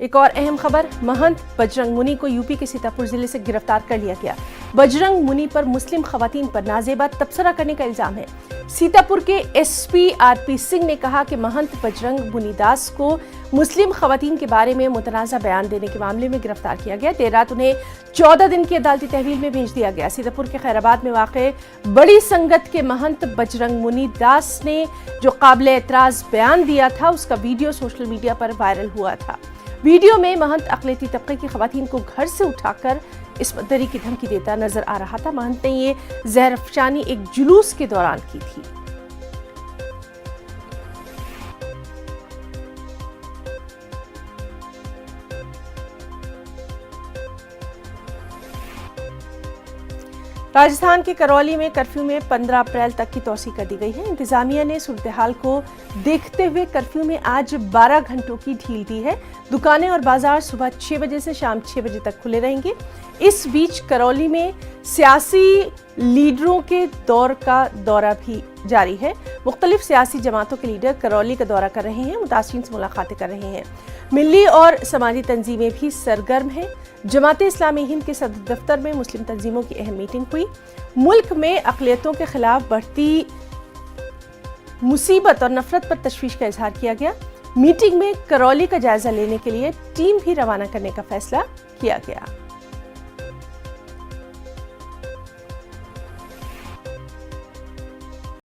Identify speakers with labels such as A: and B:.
A: एक और अहम खबर, महंत बजरंग मुनि को यूपी के सीतापुर जिले से गिरफ्तार कर लिया गया। बजरंग मुनि पर मुस्लिम खवातीन पर नाजेबा तबसरा करने का इल्जाम है। सीतापुर के एसपी आरपी सिंह ने कहा कि महंत बजरंग मुनिदास को मुस्लिम खवातीन के बारे में मुतनाज़ा बयान देने के मामले में गिरफ्तार किया गया। देर रात उन्हें 14 दिन की अदालती तहवील में भेज दिया गया। सीतापुर के खैराबाद में वाक़े बड़ी संगत के महंत बजरंग मुनिदास ने जो काबिल एतराज़ बयान दिया था, उसका वीडियो सोशल मीडिया पर वायरल हुआ था। वीडियो में महंत अक़लियती तबके की खवातीन को घर से उठाकर इस्मतदरी की धमकी देता नजर आ रहा था। महंत ने ये जहरफशानी एक जुलूस के दौरान की थी। राजस्थान के करौली में कर्फ्यू में 15 अप्रैल तक की तौसी कर दी गई है। इंतजामिया ने सूरत हाल को देखते हुए कर्फ्यू में आज 12 घंटों की ढील दी है। दुकानें और बाजार सुबह 6 बजे से शाम 6 बजे तक खुले रहेंगे। इस बीच करौली में सियासी लीडरों के दौर का दौरा भी जारी है। मुख्तलिफ सियासी जमातों के लीडर करौली का दौरा कर रहे हैं, मुतासिरीन से मुलाकातें कर रहे हैं। मिली और समाजी तंजीमें भी सरगर्म हैं। जमाते इस्लामी हिंद के सदर दफ्तर में मुस्लिम तंजीमों की अहम मीटिंग हुई। मुल्क में अक़लियतों के खिलाफ बढ़ती मुसीबत और नफरत पर तशवीश का इजहार किया गया। मीटिंग में करौली का जायजा लेने के लिए टीम भी रवाना करने का फैसला किया गया।